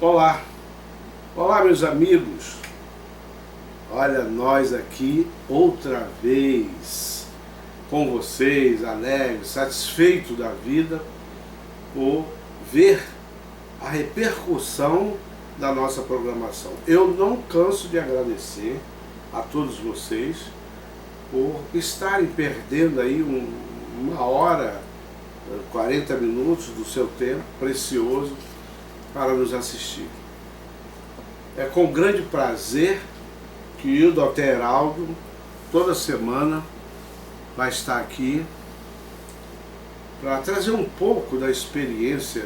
Olá, olá meus amigos, olha nós aqui outra vez com vocês, alegre, satisfeito da vida por ver a repercussão da nossa programação. Eu não canso de agradecer a todos vocês por estarem perdendo aí uma hora, 40 minutos do seu tempo precioso para nos assistir. É com grande prazer que o Dr. Heraldo, toda semana, vai estar aqui para trazer um pouco da experiência,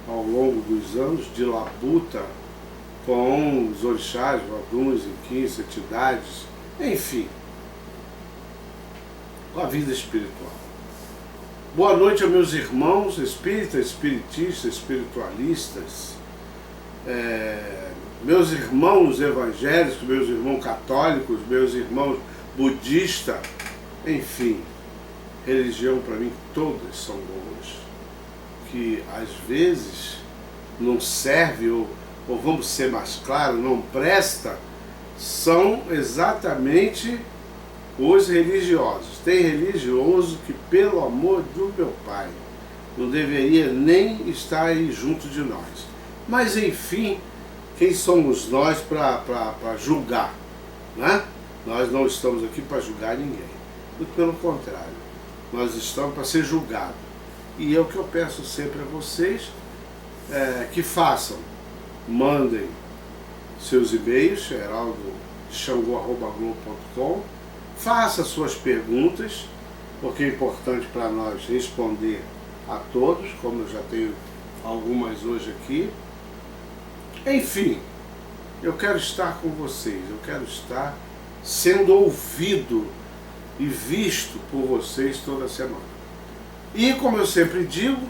ao longo dos anos de labuta com os orixás, Voduns, Inquins, entidades, enfim, com a vida espiritual. Boa noite a meus irmãos espíritas, espiritistas, espiritualistas, meus irmãos evangélicos, meus irmãos católicos, meus irmãos budistas, enfim, religião para mim todas são boas, que às vezes não serve, ou vamos ser mais claros, não presta, são exatamente os religiosos. Tem religioso que, pelo amor do meu Pai, não deveria nem estar aí junto de nós. Mas enfim, quem somos nós para julgar, né? Nós não estamos aqui para julgar ninguém. Muito pelo contrário, nós estamos para ser julgados. E é o que eu peço sempre a vocês, que façam, mandem seus e-mails, heraldo.xangô@globo.com, faça suas perguntas, porque é importante para nós responder a todos, como eu já tenho algumas hoje aqui. Enfim, eu quero estar com vocês, eu quero estar sendo ouvido e visto por vocês toda semana. E como eu sempre digo,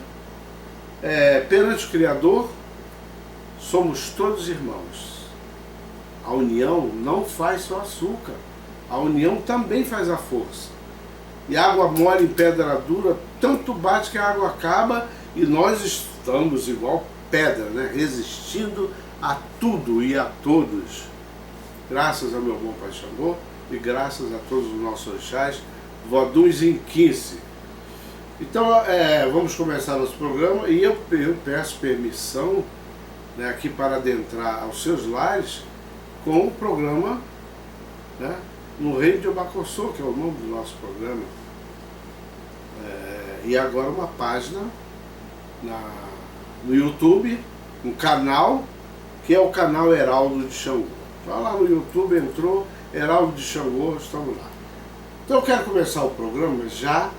perante o Criador, somos todos irmãos. A união não faz só açúcar, a união também faz a força. E água mole em pedra dura, tanto bate que a água acaba e nós estamos igual pedra, resistindo a tudo e a todos. Graças ao meu bom Pai Xangô e graças a todos os nossos orixás, Voduns e Inquins. Então, vamos começar nosso programa e eu peço permissão aqui para adentrar aos seus lares com o programa, no Reino de Obacossô, que é o nome do nosso programa. E agora uma página no YouTube, um canal, que é o canal Heraldo de Xangô. Então lá no YouTube entrou Heraldo de Xangô, estamos lá. Então eu quero começar o programa já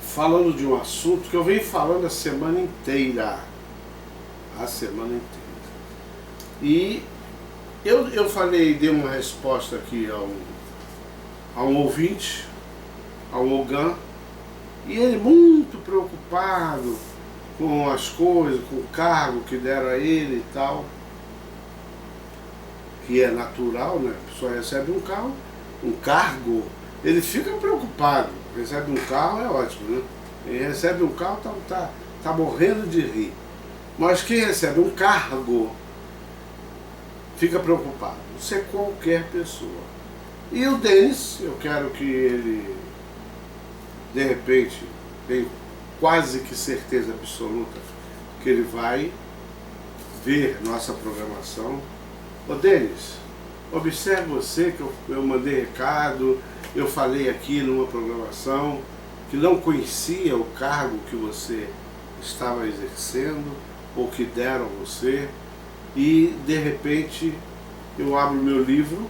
falando de um assunto que eu venho falando a semana inteira. A semana inteira. E eu falei, dei uma resposta aqui a um ouvinte, ao Ogan, e ele muito preocupado com as coisas, com o cargo que deram a ele e tal, que é natural, A pessoa recebe um cargo, ele fica preocupado. Recebe um carro, é ótimo, Ele recebe um carro, tá morrendo de rir. Mas quem recebe um cargo fica preocupado. Isso é qualquer pessoa. E o Denis, eu quero que ele, de repente, tenho quase que certeza absoluta que ele vai ver nossa programação. Ô Denis, observe você que eu mandei recado, eu falei aqui numa programação que não conhecia o cargo que você estava exercendo ou que deram a você, e de repente eu abro meu livro.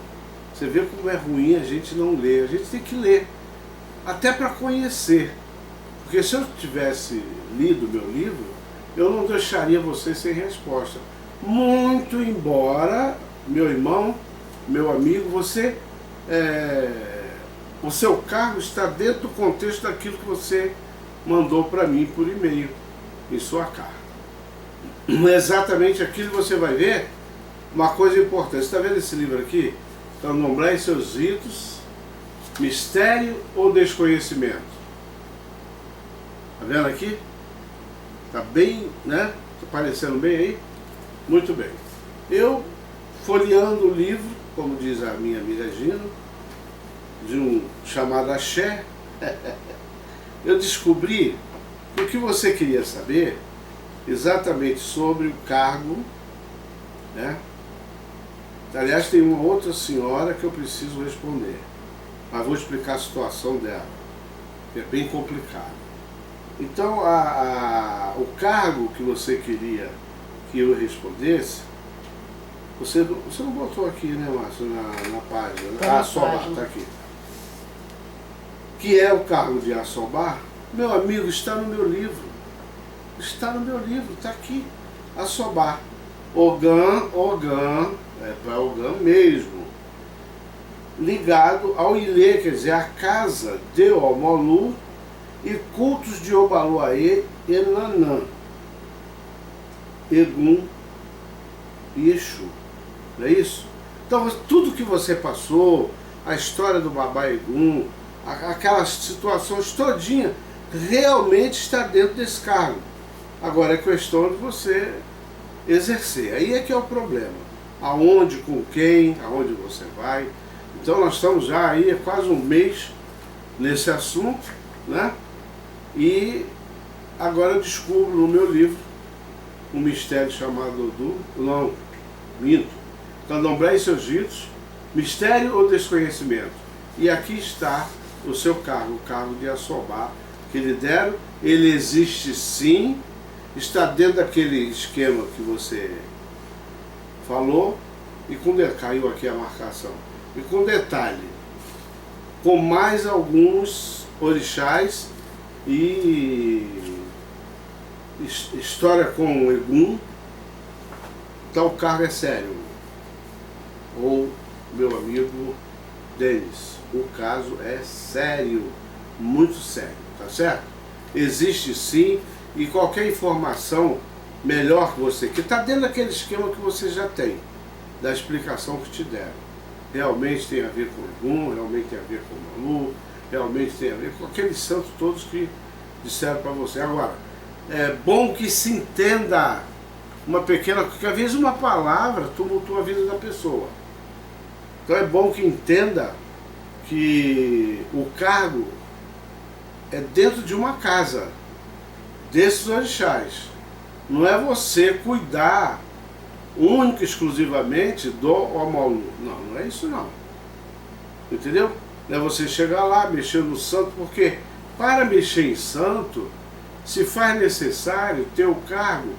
Você vê como é ruim a gente não ler. A gente tem que ler, até para conhecer, porque se eu tivesse lido meu livro, eu não deixaria você sem resposta. Muito embora, meu irmão, meu amigo, você o seu cargo está dentro do contexto daquilo que você mandou para mim por e-mail, em sua carta. Exatamente aquilo que você vai ver, uma coisa importante. Você está vendo esse livro aqui? Candomblé e seus ritos, mistério ou desconhecimento? Está vendo aqui? Está bem, Está aparecendo bem aí? Muito bem. Eu, folheando o livro, como diz a minha amiga Gina, de um chamado Axé, eu descobri que o que você queria saber exatamente sobre o cargo, né? Aliás, tem uma outra senhora que eu preciso responder, mas vou explicar a situação dela, que é bem complicado. Então, o cargo que você queria que eu respondesse, você não botou aqui, né, Márcio, na página, né? Tá, Assobar, está aqui. Que é o cargo de Assobar, meu amigo, está no meu livro. Está no meu livro, está aqui. Assobar. Ogã, é para Ogã mesmo. Ligado ao Ilê, quer dizer, a casa de Omolu e cultos de Obaluaê e Nanã, Egum e Exu. Não é isso? Então, tudo que você passou, a história do Babá Egum, aquelas situações todinha, realmente está dentro desse cargo. Agora é questão de você exercer. Aí é que é o problema. Aonde, com quem, aonde você vai. Então nós estamos já aí há quase um mês nesse assunto, né? E agora eu descubro no meu livro um mistério chamado Candomblé e seus ritos, mistério ou desconhecimento. E aqui está o seu cargo, o cargo de Assobar, que lhe deram. Ele existe sim, está dentro daquele esquema que você falou, e caiu aqui a marcação. E com detalhe, com mais alguns orixás e história com o Egum. Então o cargo é sério. Ou, meu amigo Denis, o caso é sério, muito sério, tá certo? Existe sim, e qualquer informação melhor que você, que está dentro daquele esquema que você já tem, da explicação que te deram. Realmente tem a ver com o Egum, realmente tem a ver com o Malu, realmente tem a ver com aqueles santos todos que disseram para você. Agora, é bom que se entenda uma pequena, porque às vezes uma palavra tumultua a vida da pessoa. Então é bom que entenda que o cargo é dentro de uma casa, desses orixás. Não é você cuidar única e exclusivamente do Omolu. Não, não é isso não. Entendeu? Não é você chegar lá, mexer no santo, porque para mexer em santo, se faz necessário ter o cargo,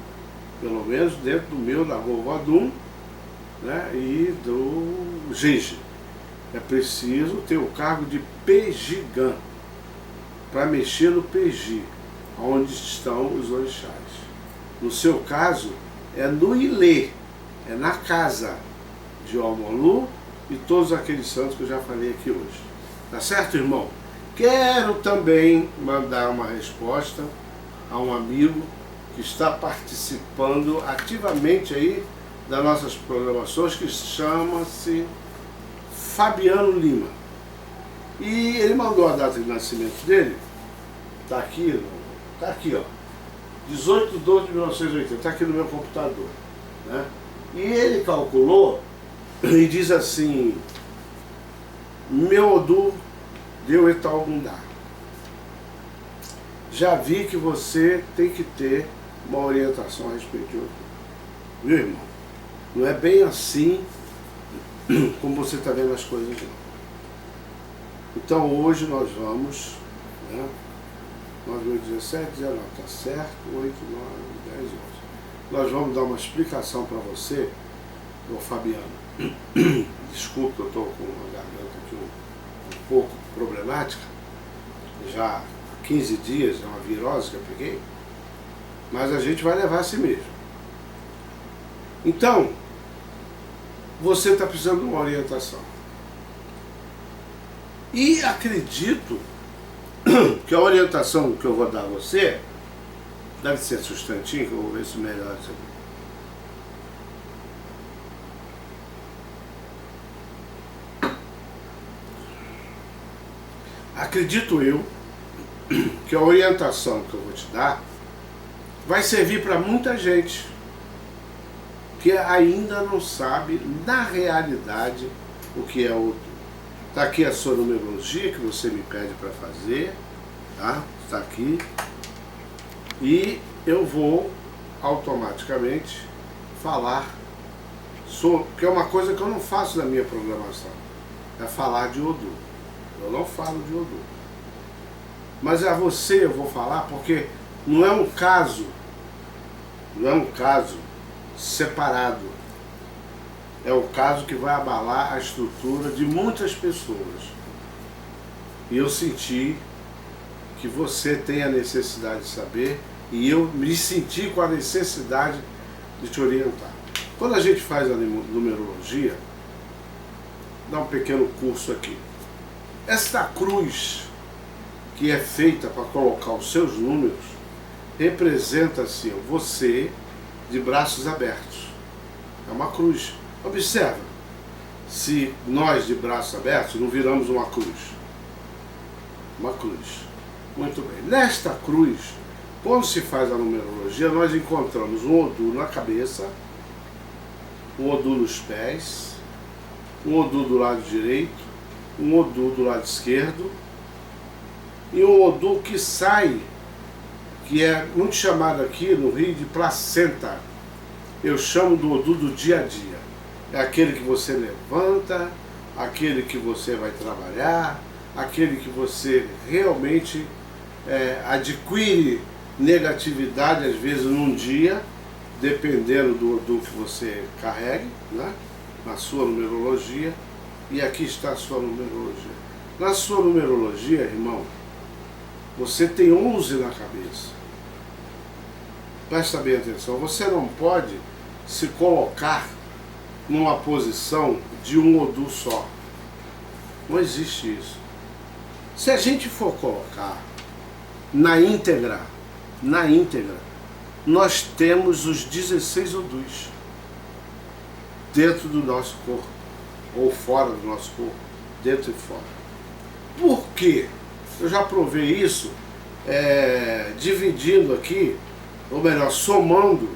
pelo menos dentro do meu, da vovó Dum, né, e do Genge. É preciso ter o cargo de Pejigã, para mexer no Peji, onde estão os orixás. No seu caso, é no Ilê, é na casa de Omolu e todos aqueles santos que eu já falei aqui hoje. Tá certo, irmão? Quero também mandar uma resposta a um amigo que está participando ativamente aí das nossas programações, que chama-se Fabiano Lima. E ele mandou a data de nascimento dele, tá aqui ó, 18/12/1980, tá aqui no meu computador, né? E ele calculou e diz assim: meu Odu deu Etalgundá. Já vi que você tem que ter uma orientação a respeito de Odu. Viu, irmão? Não é bem assim como você está vendo as coisas, não. Então hoje nós vamos, né? 9/17, 19, tá certo, 8, 9, 10, 11. Nós vamos dar uma explicação para você, ô Fabiano. Desculpe que eu estou com a garganta aqui um pouco problemática, já há 15 dias, é uma virose que eu peguei, mas a gente vai levar assim mesmo. Então, você está precisando de uma orientação. E acredito que a orientação que eu vou dar a você deve ser sustantinho, que eu vou ver se melhora isso aqui. Acredito eu que a orientação que eu vou te dar vai servir para muita gente que ainda não sabe, na realidade, o que é Odô. Está aqui a sua numerologia que você me pede para fazer, tá? Está aqui. E eu vou automaticamente falar sobre, que é uma coisa que eu não faço na minha programação, é falar de Odô. Eu não falo de Odô. Mas a você eu vou falar porque não é um caso separado. É o caso que vai abalar a estrutura de muitas pessoas. E eu senti que você tem a necessidade de saber, e eu me senti com a necessidade de te orientar. Quando a gente faz a numerologia, dá um pequeno curso aqui. Esta cruz que é feita para colocar os seus números representa assim, você de braços abertos. É uma cruz. Observa, se nós de braços abertos não viramos uma cruz. Uma cruz. Muito bem. Nesta cruz, quando se faz a numerologia, nós encontramos um Odô na cabeça, um Odô nos pés, um Odô do lado direito, um Odô do lado esquerdo e um Odô que sai, que é muito chamado aqui no Rio de placenta. Eu chamo do Odô do dia a dia. É aquele que você levanta, aquele que você vai trabalhar, aquele que você realmente adquire negatividade, às vezes num dia, dependendo do Odô que você carregue, né, na sua numerologia. E aqui está a sua numerologia. Na sua numerologia, irmão, você tem 11 na cabeça. Presta bem atenção, você não pode se colocar numa posição de um Odô só. Não existe isso. Se a gente for colocar na íntegra, nós temos os 16 Odôs dentro do nosso corpo, ou fora do nosso corpo, dentro e fora. Por quê? Eu já provei isso dividindo aqui, ou melhor, somando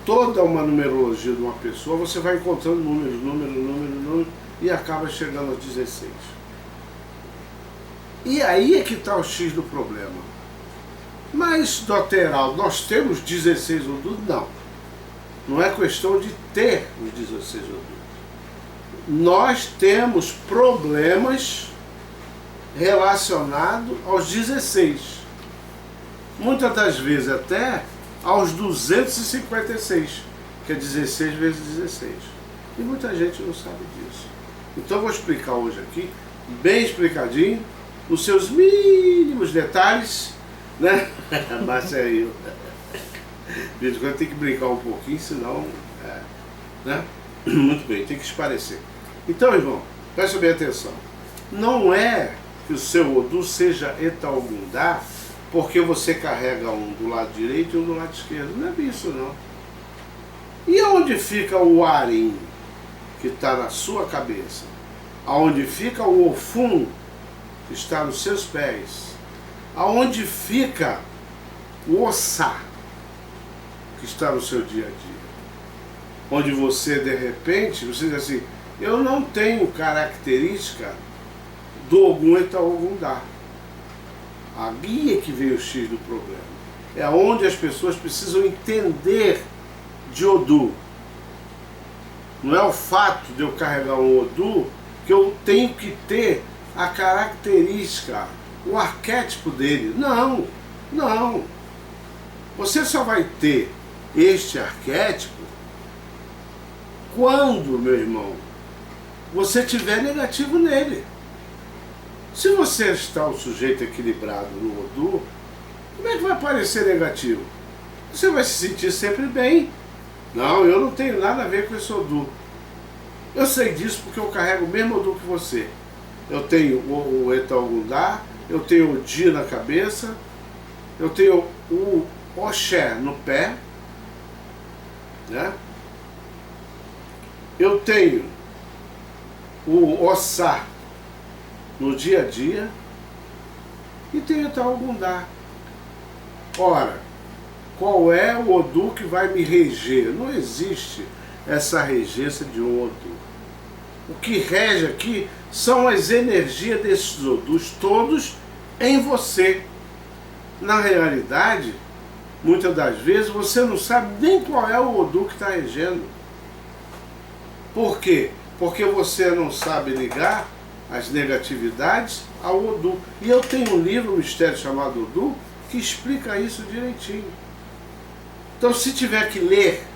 toda uma numerologia de uma pessoa, você vai encontrando números, e acaba chegando aos 16. E aí é que está o X do problema. Mas, Dr. Heraldo, nós temos 16 Odôs? Não. Não é questão de ter os 16 Odôs. Nós temos problemas relacionados aos 16. Muitas das vezes até aos 256, que é 16 vezes 16. E muita gente não sabe disso. Então eu vou explicar hoje aqui, bem explicadinho, nos seus mínimos detalhes, né? Mas aí, de vez em quando tem que brincar um pouquinho, senão, né? Muito bem, tem que esclarecer. Então, irmão, preste bem atenção. Não é que o seu Odô seja Etaogundá, porque você carrega um do lado direito e um do lado esquerdo. Não é isso, não. E onde fica o Arim, que está na sua cabeça? Aonde fica o Ofum, que está nos seus pés? Aonde fica o Ossá, que está no seu dia a dia? Onde você, de repente, você diz assim, eu não tenho característica do Ogum Etaogundá. A guia que veio o X do problema. É onde as pessoas precisam entender de Odô. Não é o fato de eu carregar um Odô que eu tenho que ter a característica, o arquétipo dele. Não, não. Você só vai ter este arquétipo quando, meu irmão, você tiver negativo nele. Se você está um sujeito equilibrado no Odô, como é que vai parecer negativo? Você vai se sentir sempre bem. Não, eu não tenho nada a ver com esse Odô. Eu sei disso porque eu carrego o mesmo Odô que você. Eu tenho o Etaogundá, eu tenho o Di na cabeça, eu tenho o Oxé no pé, né? Eu tenho o Ossá no dia a dia e tenho o Etaogundá. Ora, qual é o Odu que vai me reger. Não existe essa regência de um Odu. O que rege aqui são as energias desses Odus todos em você. Na realidade, muitas das vezes você não sabe nem qual é o Odu que está regendo. Por quê? Porque você não sabe ligar as negatividades ao Odu. E eu tenho um livro, um mistério chamado Odu, que explica isso direitinho. Então, se tiver que ler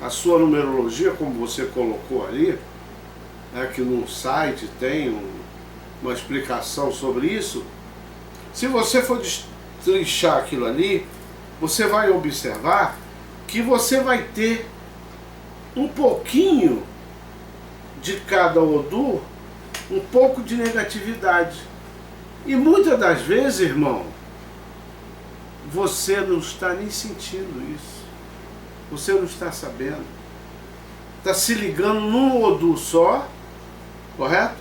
a sua numerologia, como você colocou ali, que no site tem uma explicação sobre isso, se você for destrinchar aquilo ali, você vai observar que você vai ter um pouquinho de cada Odu, um pouco de negatividade. E muitas das vezes, irmão, você não está nem sentindo isso. Você não está sabendo. Está se ligando num Odu só, correto?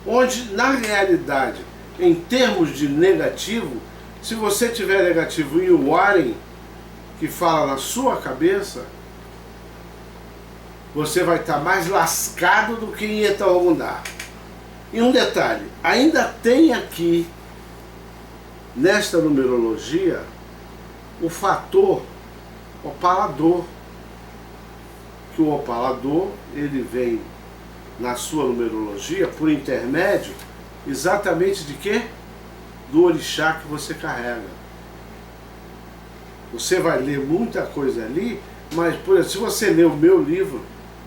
Onde, na realidade, em termos de negativo, se você tiver negativo em Warren, que fala na sua cabeça, você vai estar mais lascado do que em Etaogundá. E um detalhe, ainda tem aqui, nesta numerologia, o fator opalador. Que o opalador, ele vem na sua numerologia por intermédio exatamente de quê? Do orixá que você carrega. Você vai ler muita coisa ali, mas, por exemplo, se você ler o meu livro,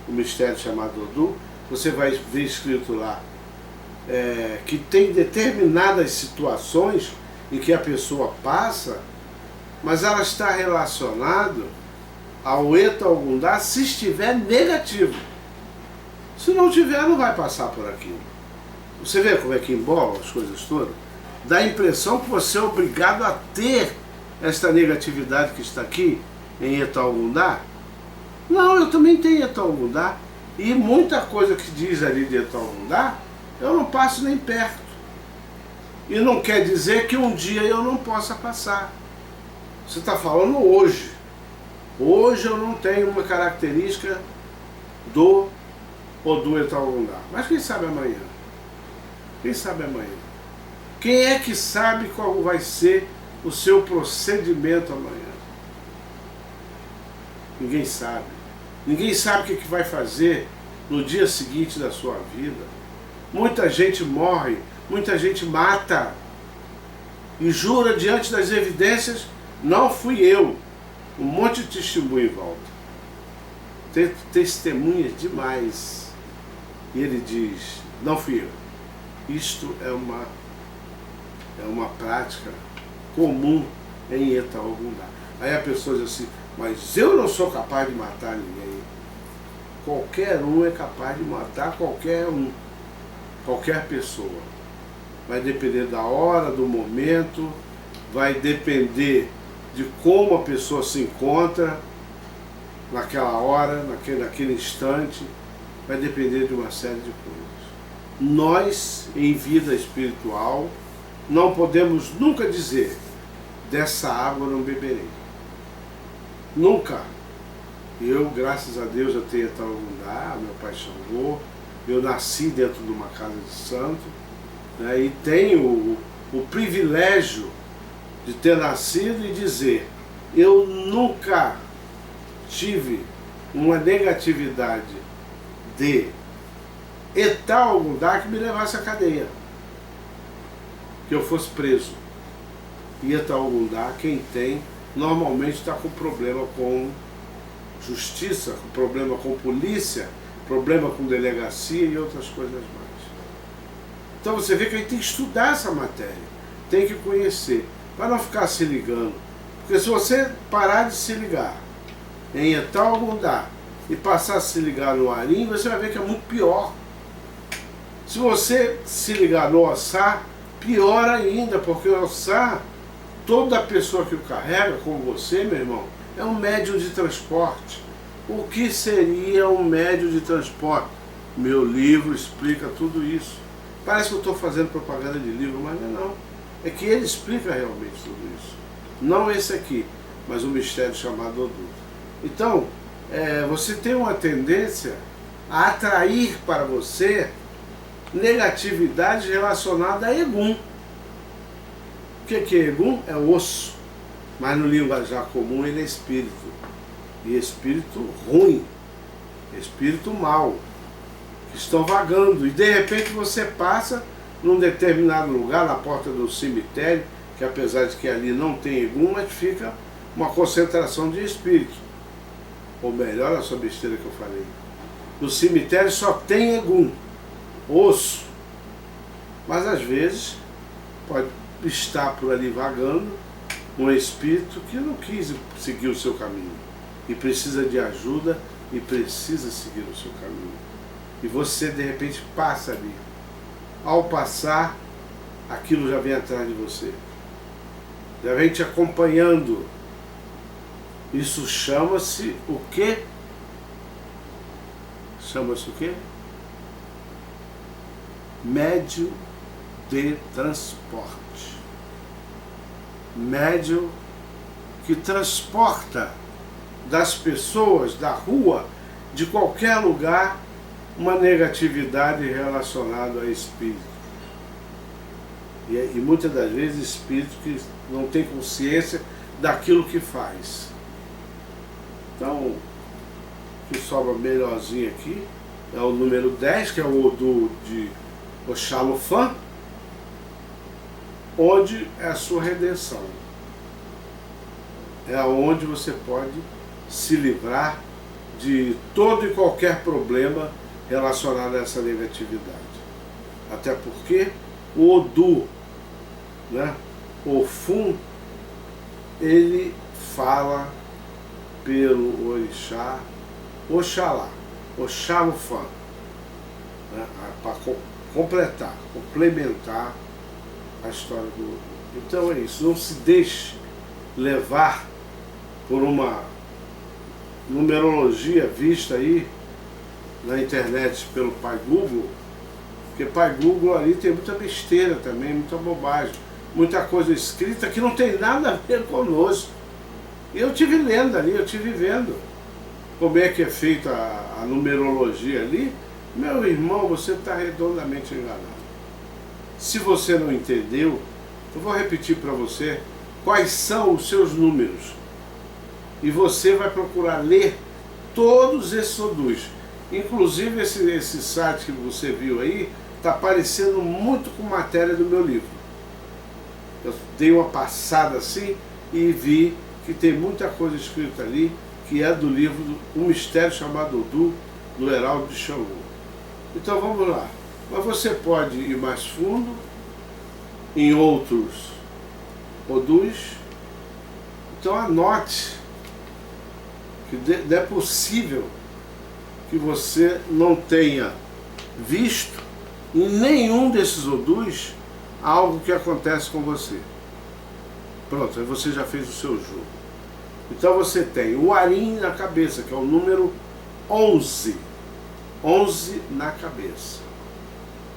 O Mistério Chamado Odu, você vai ver escrito lá que tem determinadas situações em que a pessoa passa, mas ela está relacionada ao Etaogundá se estiver negativo. Se não tiver, não vai passar por aquilo. Você vê como é que embola as coisas todas? Dá a impressão que você é obrigado a ter esta negatividade que está aqui em Etaogundá. Não, eu também tenho Etaogundá. E muita coisa que diz ali de Etaogundá, eu não passo nem perto. E não quer dizer que um dia eu não possa passar. Você está falando hoje. Hoje eu não tenho uma característica do Odu Etaogundá. Mas quem sabe amanhã? Quem sabe amanhã? Quem é que sabe qual vai ser o seu procedimento amanhã? Ninguém sabe. Ninguém sabe o que vai fazer no dia seguinte da sua vida. Muita gente morre, muita gente mata e jura diante das evidências, não fui eu. Um monte de testemunho em volta. Tem testemunhas demais. E ele diz, não fui eu. Isto é uma prática comum em Etaogundá. Aí a pessoa diz assim, mas eu não sou capaz de matar ninguém. Qualquer um é capaz de matar qualquer um. Qualquer pessoa. Vai depender da hora, do momento, vai depender de como a pessoa se encontra naquela hora, naquele instante, vai depender de uma série de coisas. Nós, em vida espiritual, não podemos nunca dizer, dessa água não beberei. Nunca. Eu, graças a Deus, eu tenho Etaogundá, meu pai Xangô, eu nasci dentro de uma casa de santo, né, e tenho o privilégio de ter nascido e dizer, eu nunca tive uma negatividade de Etaogundá que me levasse à cadeia, que eu fosse preso. E Etaogundá, quem tem, normalmente está com problema com justiça, com problema com polícia, problema com delegacia e outras coisas mais. Então você vê que a gente tem que estudar essa matéria, tem que conhecer, para não ficar se ligando. Porque se você parar de se ligar em Etaogundá e passar a se ligar no Arim, você vai ver que é muito pior. Se você se ligar no Ossá, pior ainda, porque o Ossá, toda pessoa que o carrega, como você, meu irmão, é um médium de transporte. O que seria um médium de transporte? Meu livro explica tudo isso. Parece que eu estou fazendo propaganda de livro, mas não é não. É que ele explica realmente tudo isso. Não esse aqui. mas um mistério chamado Odu. Então, você tem uma tendência a atrair para você negatividade relacionada a Egum. O que é Egum? É osso, mas no linguajar comum ele é espírito. E espírito ruim, espírito mau, que estão vagando. E de repente você passa num determinado lugar, na porta do cemitério, que apesar de que ali não tem Egum, mas fica uma concentração de espírito. Ou melhor, olha essa besteira que eu falei. No cemitério só tem Egum, osso. Mas às vezes pode estar por ali vagando um espírito que não quis seguir o seu caminho. E precisa de ajuda e precisa seguir o seu caminho. E você de repente passa ali. Ao passar, aquilo já vem atrás de você. Já vem te acompanhando. Isso chama-se o quê? Chama-se o quê? Médio de transporte. Médio que transporta das pessoas, da rua, de qualquer lugar, uma negatividade relacionada a espírito. E muitas das vezes espírito que não tem consciência daquilo que faz. Então, o que sobra melhorzinho aqui é o número 10, que é o Odu de Oxalufã, onde é a sua redenção. É onde você pode se livrar de todo e qualquer problema relacionado a essa negatividade. Até porque o Odu, né, Ofum, ele fala pelo orixá Oxalá, Oxalufã, né, para completar, complementar a história do Odu. Então é isso, não se deixe levar por uma numerologia vista aí na internet pelo Pai Google, porque Pai Google ali tem muita besteira também, muita bobagem, muita coisa escrita que não tem nada a ver conosco. E eu tive lendo ali, eu tive vendo como é que é feita a numerologia ali. Meu irmão, você está redondamente enganado. Se você não entendeu, eu vou repetir para você quais são os seus números. E você vai procurar ler todos esses odus. Inclusive esse site que você viu aí está parecendo muito com matéria do meu livro. Eu dei uma passada assim e vi que tem muita coisa escrita ali que é do livro Um Mistério Chamado Odu, do Heraldo de Xangô. Então vamos lá. Mas você pode ir mais fundo em outros odus. Então anote que não é possível que você não tenha visto em nenhum desses odus algo que acontece com você. Pronto, aí você já fez o seu jogo. Então você tem o Arim na cabeça, que é o número 11. 11 na cabeça.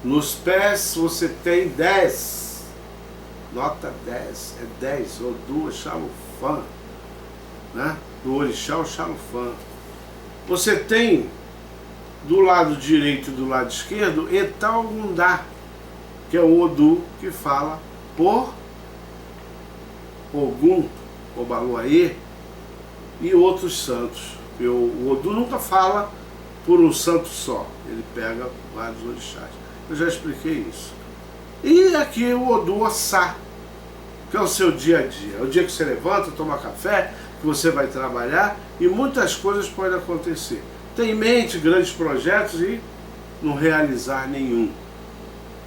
Nos pés você tem 10. Nota 10, é 10, Odu Oxalufã, né? Do orixá Oxalufã. Você tem do lado direito e do lado esquerdo Etalgundá, que é o Odu que fala por Ogum, Obaluaê e outros santos. O Odu nunca fala por um santo só, ele pega vários orixás. Eu já expliquei isso. E aqui o Odu Ossá, que é o seu dia a dia. É o dia que você levanta, toma café, que você vai trabalhar e muitas coisas podem acontecer. Tem em mente grandes projetos e não realizar nenhum.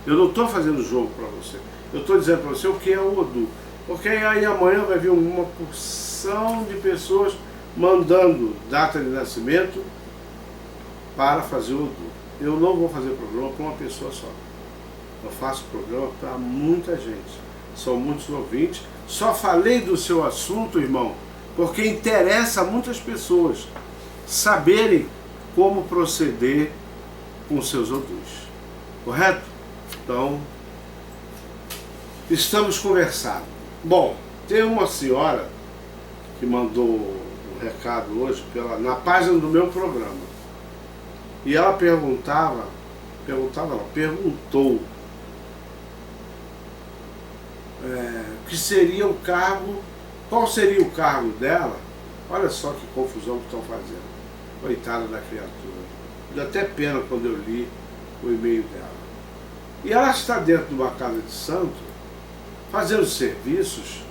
Eu não estou fazendo jogo para você. Eu estou dizendo para você o que é o Odu. Porque aí amanhã vai vir uma porção de pessoas mandando data de nascimento para fazer o Odu. Eu não vou fazer programa para uma pessoa só. Eu faço programa para muita gente. São muitos ouvintes. Só falei do seu assunto, irmão, porque interessa a muitas pessoas saberem como proceder com seus odus. Correto? Então, estamos conversando. Bom, tem uma senhora que mandou um recado hoje na página do meu programa. E ela perguntou que seria o cargo, qual seria o cargo dela. Olha só que confusão que estão fazendo. Coitada da criatura. Deu até pena quando eu li o e-mail dela. E ela está dentro de uma casa de santo, fazendo serviços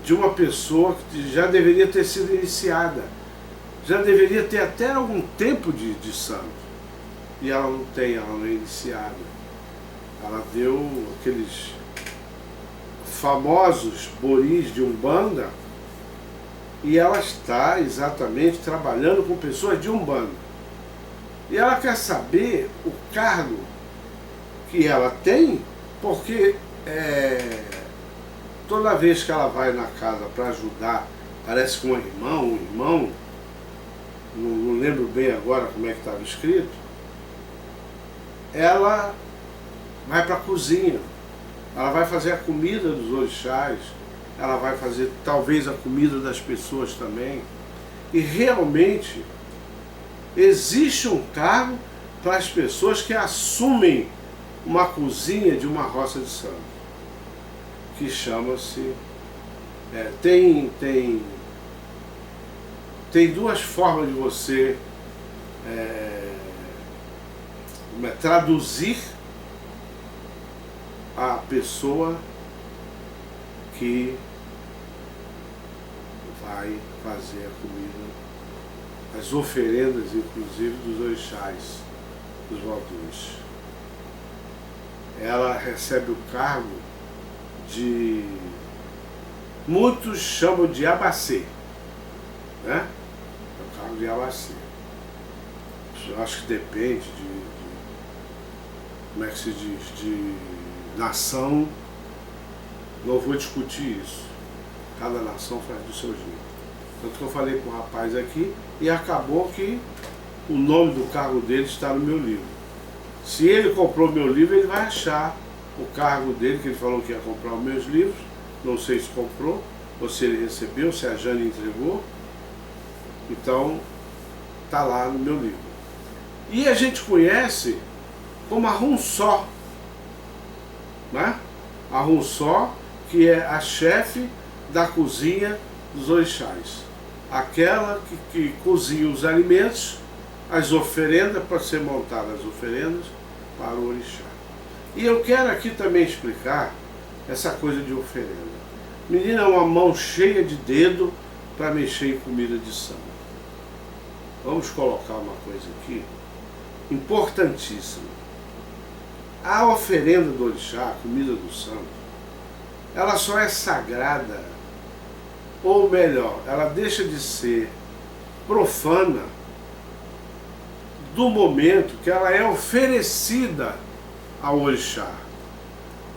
de uma pessoa que já deveria ter sido iniciada, já deveria ter até algum tempo de santo. E ela não tem, ela não é iniciada. Ela deu aqueles famosos boris de Umbanda e ela está exatamente trabalhando com pessoas de Umbanda. E ela quer saber o cargo que ela tem, porque toda vez que ela vai na casa para ajudar, parece que um irmão, não lembro bem agora como é que estava escrito, ela vai para a cozinha, ela vai fazer a comida dos orixás, ela vai fazer talvez a comida das pessoas também. E realmente existe um cargo para as pessoas que assumem uma cozinha de uma roça de santo, que chama-se... tem duas formas de você traduzir a pessoa que vai fazer a comida, as oferendas, inclusive, dos orixás, dos Vodus. Ela recebe o cargo de... muitos chamam de abacê, né? É o cargo de abacê. Eu acho que depende de como é que se diz, de nação. Não vou discutir isso. Cada nação faz do seu jeito. Tanto que eu falei com o rapaz aqui e acabou que o nome do cargo dele está no meu livro. Se ele comprou meu livro, ele vai achar o cargo dele, que ele falou que ia comprar os meus livros. Não sei se comprou, ou se ele recebeu, se a Jane entregou. Então, está lá no meu livro. E a gente conhece como a Runsó, né? A Runsó, que é a chefe da cozinha dos orixás. Aquela que cozinha os alimentos, as oferendas, para ser montadas as oferendas para o orixá. E eu quero aqui também explicar essa coisa de oferenda. Menina, é uma mão cheia de dedo para mexer em comida de santo. Vamos colocar uma coisa aqui importantíssima. A oferenda do orixá, a comida do santo, ela só é sagrada, ou melhor, ela deixa de ser profana do momento que ela é oferecida ao orixá,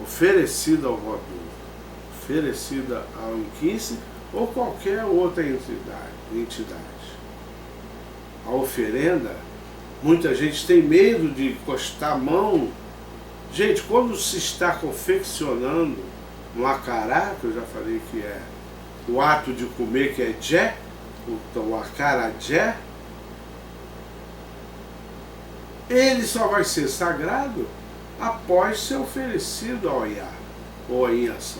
oferecida ao Vodú, oferecida ao Inquice ou qualquer outra entidade. A oferenda, muita gente tem medo de encostar a mão. Gente, quando se está confeccionando um acará, que eu já falei que é o ato de comer, que é jé, então o acarajé, ele só vai ser sagrado após ser oferecido ao Iá, ou a Inhaçã.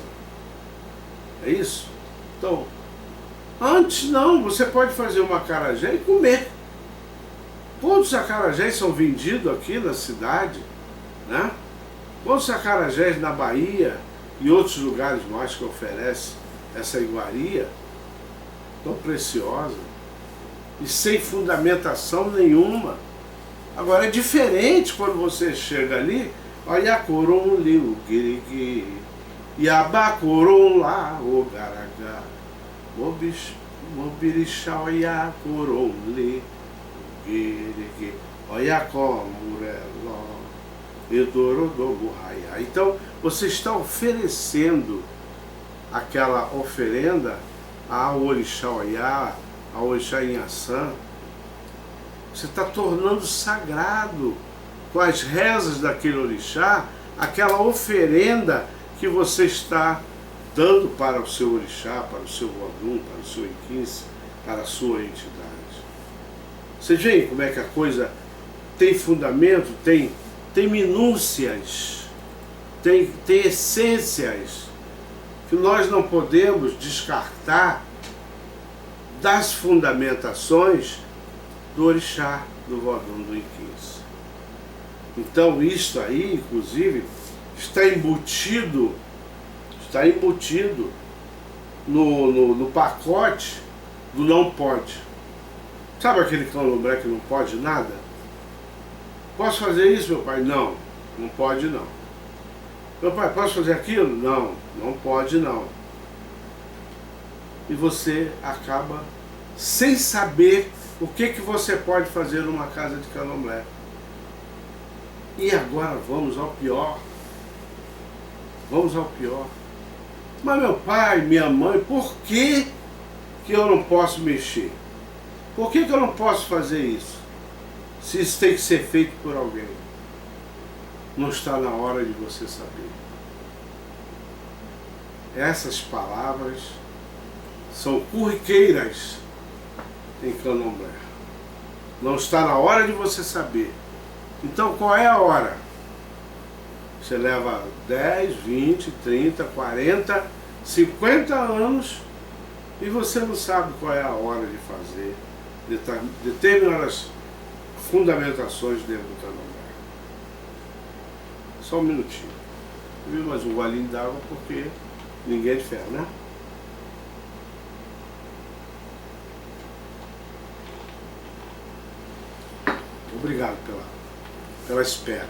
É isso? Então, antes não, você pode fazer um acarajé e comer. Quantos acarajés são vendidos aqui na cidade, né? Quantos acarajés na Bahia e outros lugares mais que oferecem essa iguaria tão preciosa e sem fundamentação nenhuma. Agora é diferente quando você chega ali, olha corum li o guirigui, yabacorum lá o garagá, mobirixá olha corum li o guirigui, olha comureló, edorodobo raiá. Então você está oferecendo aquela oferenda ao orixá Oiá, ao orixá Inhaçã. Você está tornando sagrado, com as rezas daquele orixá, aquela oferenda que você está dando para o seu orixá, para o seu Vodum, para o seu Inquince, para a sua entidade. Vocês veem como é que a coisa tem fundamento, tem minúcias, tem essências que nós não podemos descartar das fundamentações do orixá, do Vodum, do Inquince. Então isto aí, inclusive, está embutido no pacote do não pode. Sabe aquele candomblé que não pode nada? Posso fazer isso, meu pai? Não, não pode não. Meu pai, posso fazer aquilo? Não, não pode não. E você acaba sem saber o que você pode fazer numa casa de candomblé. E agora vamos ao pior. Vamos ao pior. Mas meu pai, minha mãe, por que eu não posso mexer? Por que eu não posso fazer isso? Se isso tem que ser feito por alguém. Não está na hora de você saber. Essas palavras são corriqueiras em candomblé. Não está na hora de você saber. Então qual é a hora? Você leva 10, 20, 30, 40, 50 anos e você não sabe qual é a hora de fazer determinadas fundamentações dentro do candomblé. Só um minutinho. Eu vi mais um golinho d'água porque ninguém é de ferro, né? Obrigado pela espera.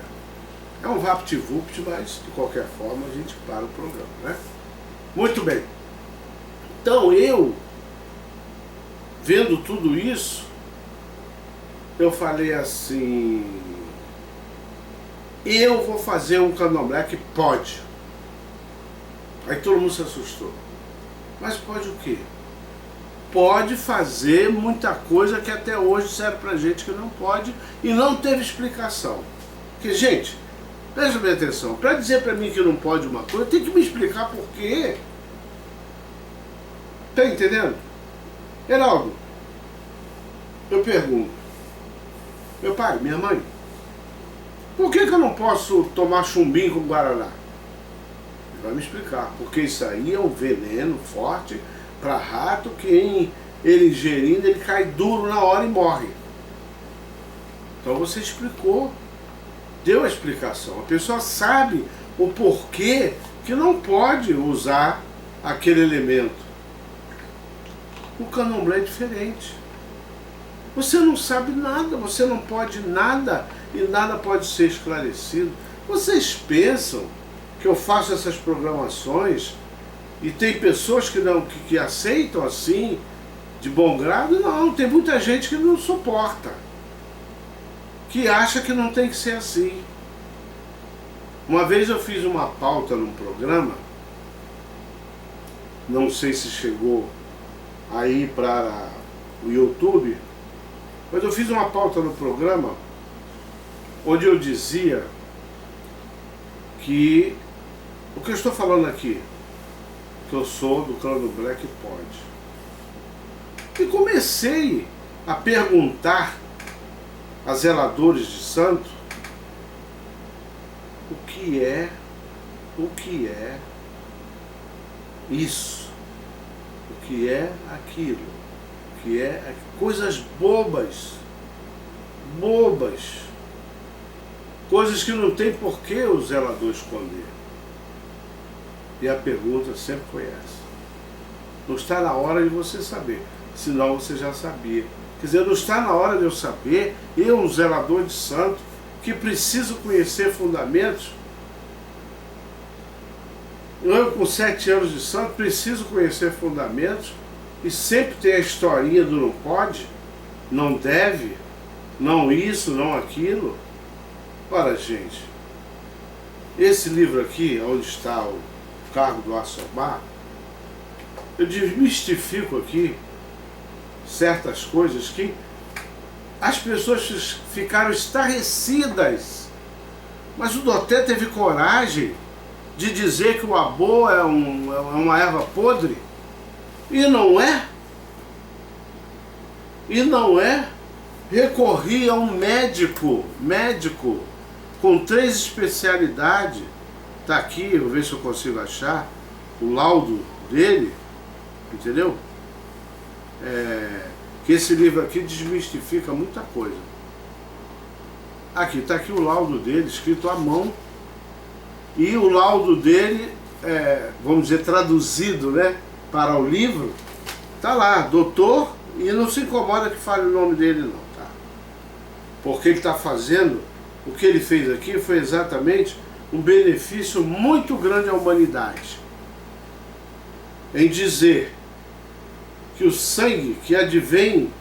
É um vapt-vupt, mas de qualquer forma a gente para o programa, né? Muito bem. Então eu, vendo tudo isso, eu falei assim, eu vou fazer um candomblé que pode. Aí todo mundo se assustou. Mas pode o quê? Pode fazer muita coisa que até hoje disseram pra gente que não pode e não teve explicação. Porque, gente, presta bem atenção, para dizer pra mim que não pode uma coisa, tem que me explicar por quê. Tá entendendo? Heraldo, eu pergunto, meu pai, minha mãe, por que eu não posso tomar chumbinho com guaraná? Ele vai me explicar, porque isso aí é um veneno forte para rato que ele ingerindo, ele cai duro na hora e morre. Então você explicou, deu a explicação. A pessoa sabe o porquê que não pode usar aquele elemento. O candomblé é diferente. Você não sabe nada, você não pode nada e nada pode ser esclarecido. Vocês pensam que eu faço essas programações e tem pessoas que aceitam assim, de bom grado? Não, tem muita gente que não suporta, que acha que não tem que ser assim. Uma vez eu fiz uma pauta num programa, não sei se chegou aí para o YouTube, mas eu fiz uma pauta no programa onde eu dizia que o que eu estou falando aqui, que eu sou do candomblé que pode. E comecei a perguntar a zeladores de santo o que é isso, o que é aquilo, o que é coisas bobas, coisas que não tem por que o zelador esconder. E a pergunta sempre foi essa. Não está na hora de você saber, senão você já sabia. Quer dizer, não está na hora de eu saber, eu, um zelador de santo, que preciso conhecer fundamentos. Eu, com 7 anos de santo, preciso conhecer fundamentos e sempre tem a historinha do não pode, não deve, não isso, não aquilo. Ora, gente, esse livro aqui, onde está o Cargo do Assobá, eu desmistifico aqui certas coisas que as pessoas ficaram estarrecidas, mas o Doté teve coragem de dizer que o abô é uma erva podre. E não é. E não é. Recorri a um médico com 3 especialidades. Está aqui, eu vou ver se eu consigo achar o laudo dele, entendeu? Que esse livro aqui desmistifica muita coisa. Aqui, está aqui o laudo dele, escrito à mão. E o laudo dele, vamos dizer, traduzido, né, para o livro, está lá, doutor, e não se incomoda que fale o nome dele não, tá? Porque ele está fazendo, o que ele fez aqui foi exatamente um benefício muito grande à humanidade. Em dizer que o sangue que advém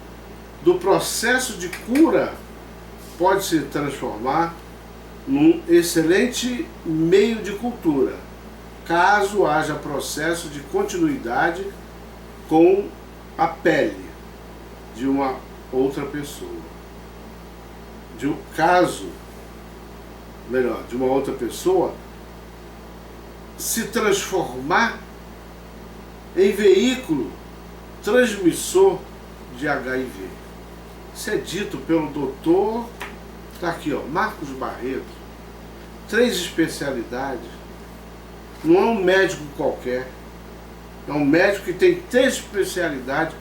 do processo de cura pode se transformar num excelente meio de cultura, caso haja processo de continuidade com a pele de uma outra pessoa. De uma outra pessoa se transformar em veículo transmissor de HIV. Isso é dito pelo doutor, está aqui, ó, Marcos Barreto, 3 especialidades. Não é um médico qualquer, é um médico que tem 3 especialidades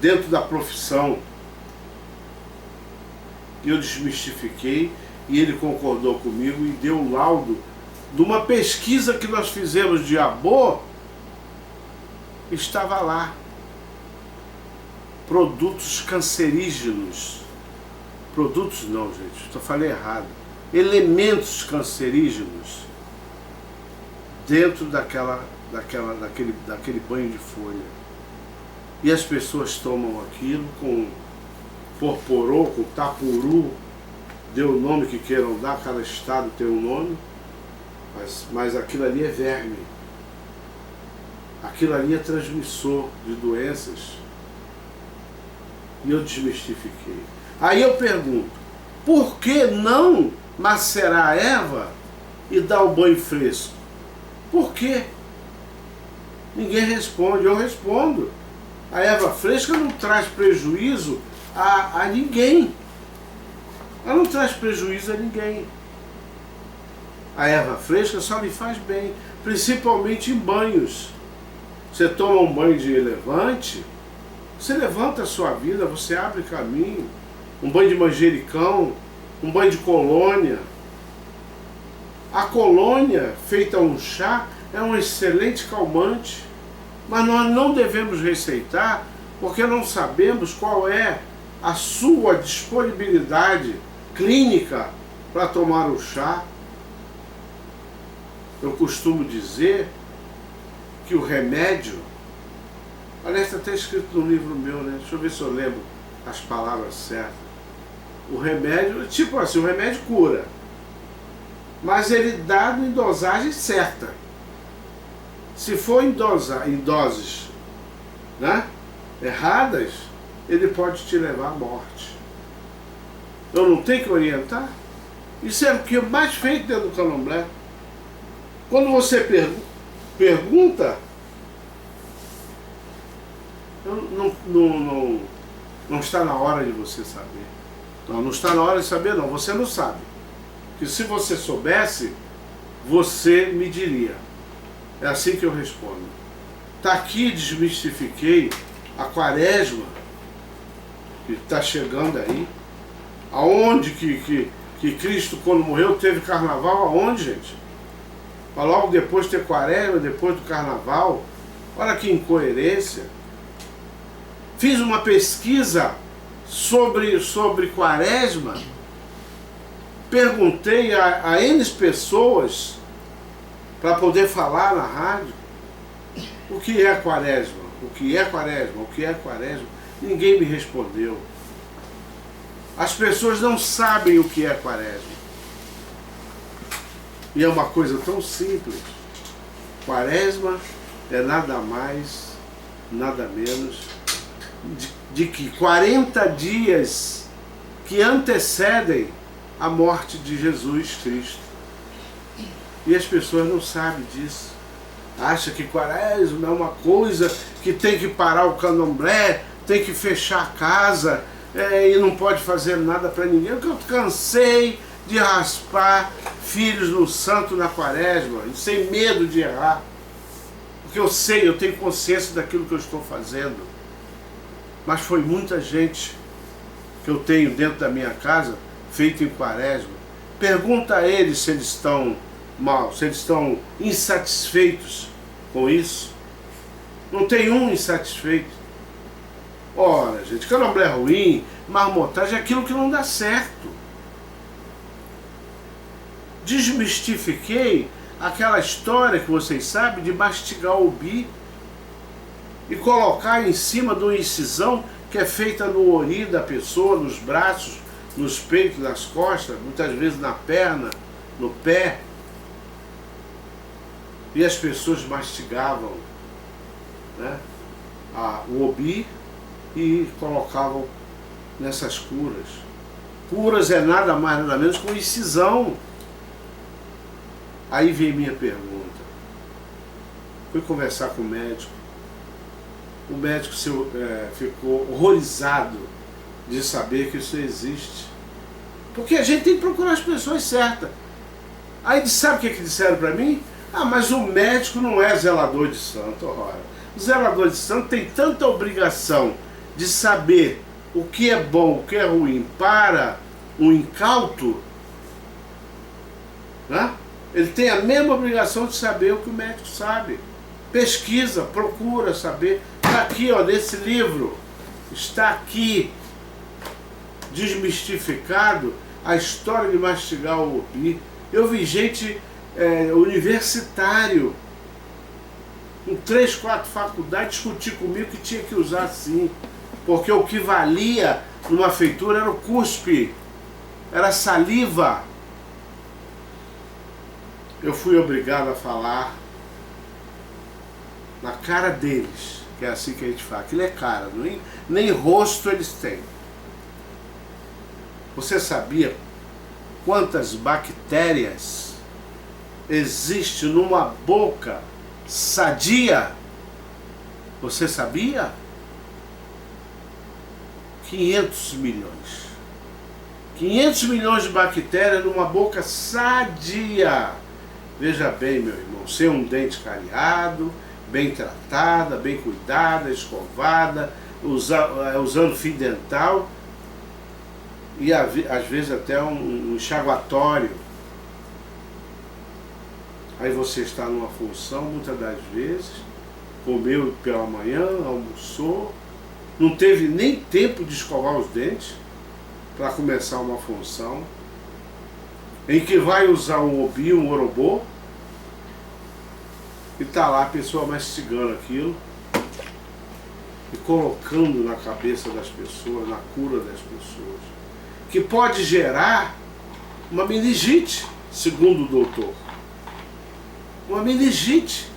dentro da profissão. Eu desmistifiquei e ele concordou comigo e deu o laudo de uma pesquisa que nós fizemos de abô. Estava lá. Produtos cancerígenos. Produtos não, gente, eu falei errado. Elementos cancerígenos dentro daquele banho de folha. E as pessoas tomam aquilo com porporô, com tapuru, dê o nome que queiram dar, cada estado tem um nome, mas aquilo ali é verme. Aquilo ali é transmissor de doenças. E eu desmistifiquei. Aí eu pergunto, por que não macerar a erva e dar o banho fresco? Por quê? Ninguém responde, eu respondo. A erva fresca não traz prejuízo a ninguém. Ela não traz prejuízo a ninguém. A erva fresca só lhe faz bem, principalmente em banhos. Você toma um banho de levante, você levanta a sua vida, você abre caminho. Um banho de manjericão, um banho de colônia. A colônia, feita um chá, é um excelente calmante, mas nós não devemos receitar porque não sabemos qual é a sua disponibilidade clínica para tomar o chá. Eu costumo dizer que o remédio, aliás, está até escrito no livro meu, né? Deixa eu ver se eu lembro as palavras certas. O remédio, tipo assim, o remédio cura, mas ele dado em dosagem certa. Se for em doses, né, erradas, ele pode te levar à morte. Eu não tenho que orientar? Isso é o que é mais feito dentro do candomblé. Quando você pergunta, não está na hora de você saber. Não está na hora de saber, não. Você não sabe. Porque se você soubesse, você me diria. É assim que eu respondo. Está aqui, desmistifiquei a quaresma que está chegando aí. Aonde que Cristo, quando morreu, teve carnaval? Aonde, gente? Para logo depois ter quaresma, depois do carnaval. Olha que incoerência. Fiz uma pesquisa sobre quaresma, perguntei a N pessoas para poder falar na rádio o que é quaresma, o que é quaresma, o que é quaresma. Ninguém me respondeu. As pessoas não sabem o que é quaresma. E é uma coisa tão simples. Quaresma é nada mais, nada menos de que 40 dias que antecedem a morte de Jesus Cristo. E as pessoas não sabem disso. Acha que quaresma é uma coisa que tem que parar o candomblé, tem que fechar a casa e não pode fazer nada para ninguém. Porque eu cansei de raspar filhos no santo na quaresma, sem medo de errar. Porque eu sei, eu tenho consciência daquilo que eu estou fazendo. Mas foi muita gente que eu tenho dentro da minha casa, feito em quaresma. Pergunta a eles se eles estão mal, se eles estão insatisfeitos com isso. Não tem um insatisfeito. Ora, gente, candomblé é ruim, marmotagem é aquilo que não dá certo. Desmistifiquei aquela história que vocês sabem de mastigar o bi e colocar em cima de uma incisão que é feita no ori da pessoa, nos braços, nos peitos, nas costas, muitas vezes na perna, no pé. E as pessoas mastigavam, né, o obi e colocavam nessas curas. Curas é nada mais nada menos que uma incisão. Aí vem minha pergunta. Fui conversar com o médico. O médico ficou horrorizado de saber que isso existe. Porque a gente tem que procurar as pessoas certas. Aí sabe o que disseram para mim? Ah, mas o médico não é zelador de santo. Ora, o zelador de santo tem tanta obrigação de saber o que é bom, o que é ruim para um incauto, né? Ele tem a mesma obrigação de saber o que o médico sabe. Pesquisa, procura saber. Está aqui, ó, nesse livro. Está aqui desmistificado a história de mastigar o obi. Eu vi gente universitário com 3, 4 faculdades discutir comigo que tinha que usar assim. Porque o que valia numa feitura era o cuspe, era a saliva. Eu fui obrigado a falar na cara deles, que é assim que a gente fala. Aquilo é cara, nem rosto eles têm. Você sabia quantas bactérias existem numa boca sadia? Você sabia? 500 milhões. 500 milhões de bactérias numa boca sadia. Veja bem, meu irmão, ser um dente cariado, bem tratada, bem cuidada, escovada, usando fio dental e às vezes até um enxaguatório. Aí você está numa função, muitas das vezes, comeu pela manhã, almoçou, não teve nem tempo de escovar os dentes para começar uma função, em que vai usar um obi, um orobô, e está lá a pessoa mastigando aquilo e colocando na cabeça das pessoas, na cura das pessoas, que pode gerar uma meningite, segundo o doutor. Uma meningite.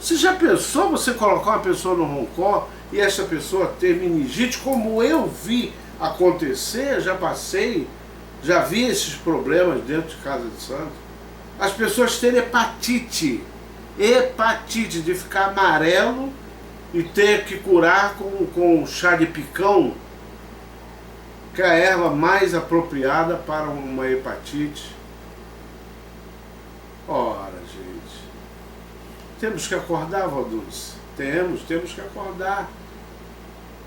Você já pensou você colocar uma pessoa no roncó e essa pessoa ter meningite, como eu vi acontecer, já passei, já vi esses problemas dentro de casa de santo. As pessoas terem hepatite, de ficar amarelo e ter que curar com chá de picão, que é a erva mais apropriada para uma hepatite. Ora, gente, temos que acordar, Valdulce. Temos que acordar.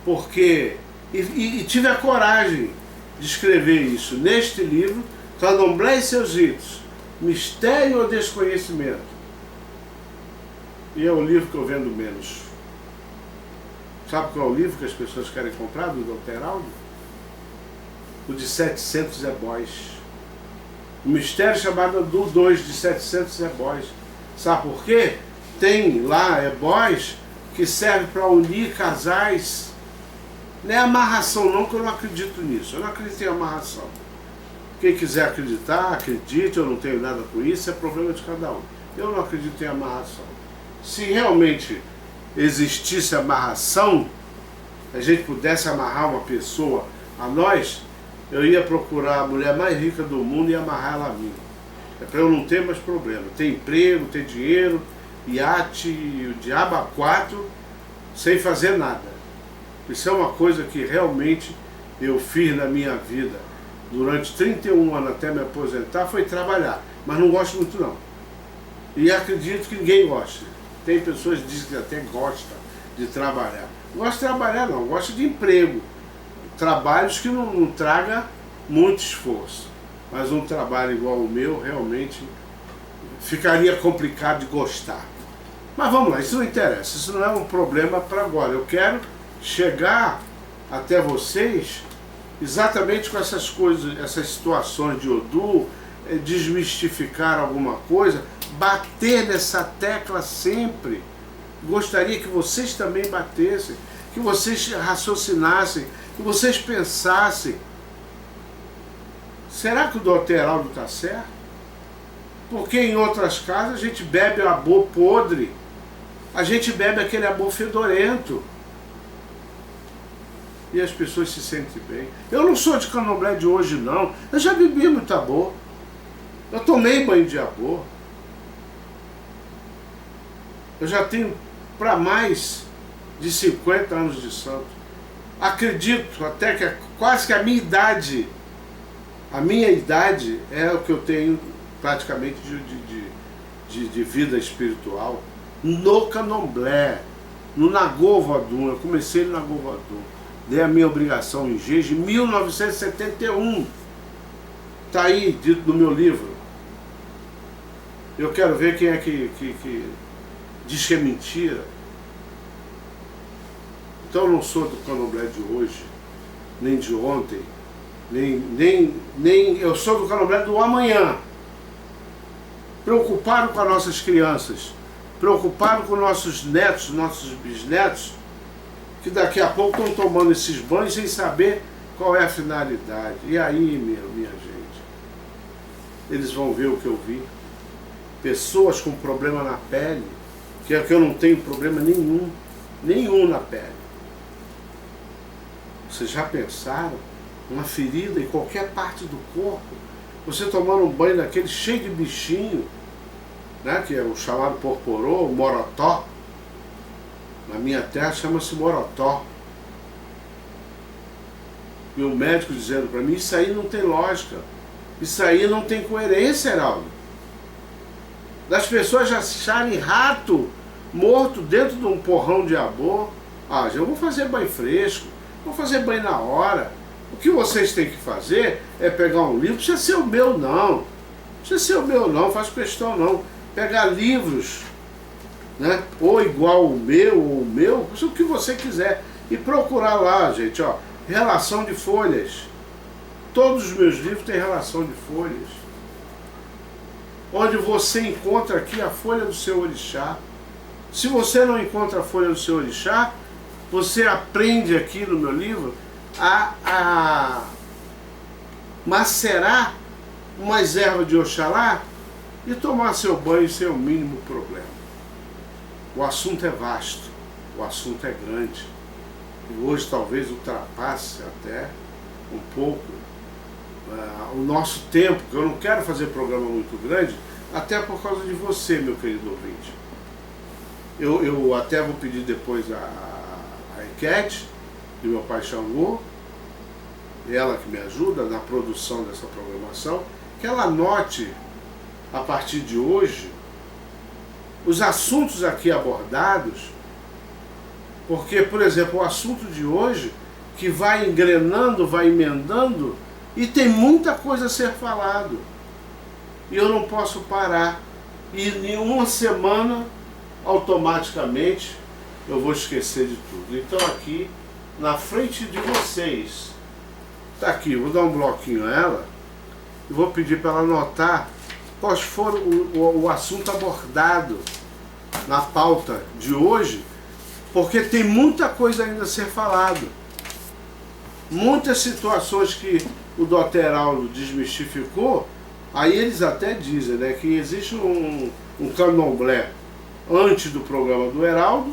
Porque, e tive a coragem de escrever isso neste livro, Candomblé e seus ritos, Mistério ou Desconhecimento. E é o livro que eu vendo menos. Sabe qual é o livro que as pessoas querem comprar do Dr. Heraldo? O de 700 ebóis. O mistério chamado do 2 de 700 ebóis. Sabe por quê? Tem lá ebóis que servem para unir casais. Não é amarração não, que eu não acredito nisso. Eu não acredito em amarração. Quem quiser acreditar, acredite, eu não tenho nada com isso, é problema de cada um. Eu não acredito em amarração. Se realmente existisse amarração, a gente pudesse amarrar uma pessoa a nós, eu ia procurar a mulher mais rica do mundo e amarrar ela a mim. É para eu não ter mais problema. Ter emprego, ter dinheiro, iate, o diabo a quatro, sem fazer nada. Isso é uma coisa que realmente eu fiz na minha vida durante 31 anos até me aposentar, foi trabalhar. Mas não gosto muito não. E acredito que ninguém gosta. Tem pessoas que dizem que até gostam de trabalhar. Não gosto de trabalhar não, gosto de emprego. Trabalhos que não traga muito esforço. Mas um trabalho igual o meu, realmente, ficaria complicado de gostar. Mas vamos lá, isso não interessa, isso não é um problema para agora. Eu quero chegar até vocês exatamente com essas coisas, essas situações de Odu, desmistificar alguma coisa, bater nessa tecla sempre. Gostaria que vocês também batessem, que vocês raciocinassem, que vocês pensassem. Será que o Dr. Heraldo está certo? Porque em outras casas a gente bebe amor podre, a gente bebe aquele amor fedorento. E as pessoas se sentem bem. Eu não sou de candomblé de hoje não, eu já bebi muito amor. Eu tomei banho de amor. Eu já tenho para mais de 50 anos de santo. Acredito até que quase que a minha idade é o que eu tenho praticamente de vida espiritual. No candomblé, no Nagô Vodun, eu comecei no Nagô Vodun. Dei a minha obrigação em Jeje em 1971. Está aí, dito no meu livro. Eu quero ver quem é que diz que é mentira. Então eu não sou do candomblé de hoje, nem de ontem, nem eu sou do candomblé do amanhã. Preocupado com as nossas crianças, preocupado com nossos netos, nossos bisnetos, que daqui a pouco estão tomando esses banhos sem saber qual é a finalidade. E aí, minha gente, eles vão ver o que eu vi. Pessoas com problema na pele, que é que eu não tenho problema nenhum na pele. Vocês já pensaram? Uma ferida em qualquer parte do corpo, você tomando um banho daquele cheio de bichinho, né, que é o chamado porporô, o morotó. Na minha terra chama-se morotó. E o médico dizendo para mim, isso aí não tem lógica, isso aí não tem coerência, Heraldo. Das pessoas já acharem rato morto dentro de um porrão de abô. Ah, já vou fazer banho fresco, vou fazer banho na hora. O que vocês têm que fazer é pegar um livro, não precisa ser o meu não, faço questão não. Pegar livros, né, ou igual o meu, o que você quiser, e procurar lá, gente, ó, relação de folhas. Todos os meus livros têm relação de folhas. Onde você encontra aqui a folha do seu orixá. Se você não encontra a folha do seu orixá, você aprende aqui no meu livro a macerar umas ervas de Oxalá e tomar seu banho sem o mínimo problema. O assunto é vasto, o assunto é grande. E hoje talvez ultrapasse até um pouco o nosso tempo, que eu não quero fazer programa muito grande, até por causa de você, meu querido ouvinte. Eu até vou pedir depois a enquete do meu pai Xangô, ela que me ajuda na produção dessa programação, que ela anote, a partir de hoje, os assuntos aqui abordados, porque, por exemplo, o assunto de hoje, que vai engrenando, vai emendando, e tem muita coisa a ser falado. E eu não posso parar. E em uma semana, automaticamente, eu vou esquecer de tudo. Então aqui, na frente de vocês, tá aqui, vou dar um bloquinho a ela, e vou pedir para ela anotar quais foram o assunto abordado na pauta de hoje, porque tem muita coisa ainda a ser falado. Muitas situações que o Dr. Heraldo desmistificou, aí eles até dizem, né, que existe um candomblé antes do programa do Heraldo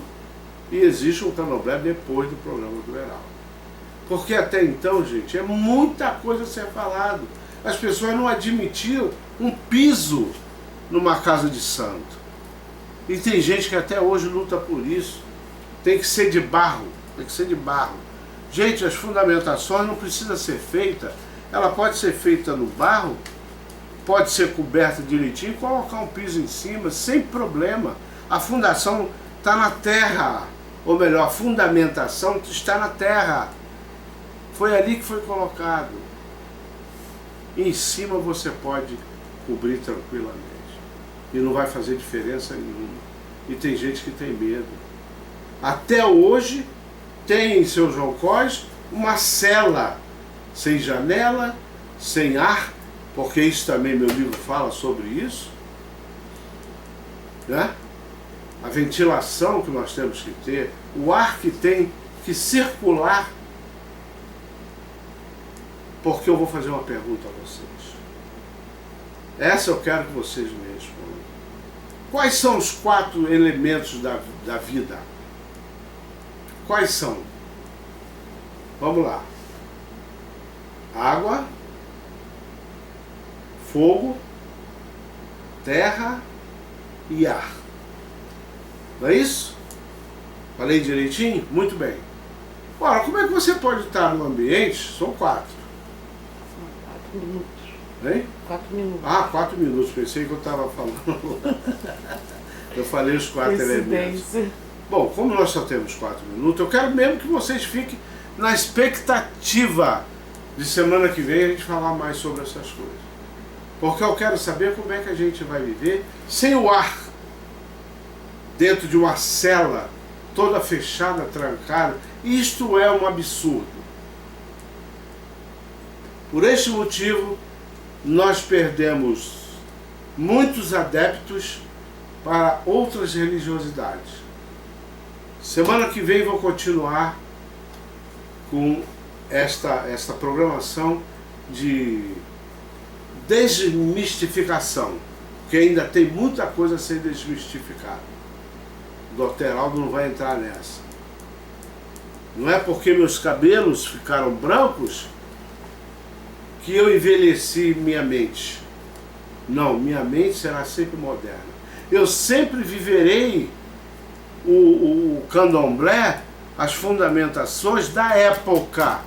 e existe um candomblé depois do programa do Heraldo. Porque até então, gente, é muita coisa a ser falado. as pessoas não admitiam um piso numa casa de santo. E tem gente que até hoje luta por isso. Tem que ser de barro, tem que ser de barro. Gente, as fundamentações não precisa ser feita, ela pode ser feita no barro, pode ser coberta direitinho, colocar um piso em cima, sem problema. A fundação está na terra, ou melhor, a fundamentação está na terra. Foi ali que foi colocado. E em cima você pode cobrir tranquilamente. E não vai fazer diferença nenhuma. E tem gente que tem medo. Até hoje tem em São João Cós uma cela sem janela, sem ar, porque isso também meu livro fala sobre isso, né? A ventilação que nós temos que ter, o ar que tem que circular. Porque eu vou fazer uma pergunta a vocês. Essa eu quero que vocês me respondam. Quais são os 4 elementos da vida? Quais são? Vamos lá. Água, fogo, terra e ar. Não é isso? Falei direitinho? Muito bem. Ora, como é que você pode estar no ambiente? São 4. 4 minutos. Hein? 4 minutos. Ah, 4 minutos. Pensei que eu estava falando. Eu falei os 4 elementos. Bom, como nós só temos 4 minutos, eu quero mesmo que vocês fiquem na expectativa de semana que vem a gente falar mais sobre essas coisas. Porque eu quero saber como é que a gente vai viver sem o ar, dentro de uma cela toda fechada, trancada. Isto é um absurdo. Por este motivo, nós perdemos muitos adeptos para outras religiosidades. Semana que vem vou continuar com esta programação de desmistificação, porque ainda tem muita coisa a ser desmistificada. O Dr. Heraldo não vai entrar nessa. Não é porque meus cabelos ficaram brancos que eu envelheci minha mente. Não, minha mente será sempre moderna. Eu sempre viverei o candomblé, as fundamentações da época.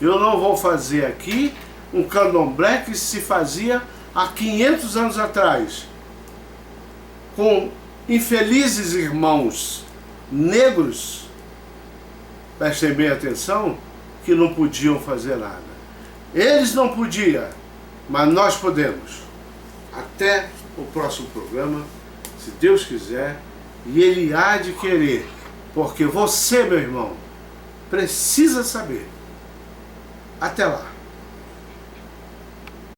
Eu não vou fazer aqui um candomblé que se fazia há 500 anos atrás, com infelizes irmãos negros, prestem bem atenção, que não podiam fazer nada. Eles não podiam, mas nós podemos. Até o próximo programa, se Deus quiser, e Ele há de querer, porque você, meu irmão, precisa saber. Até lá.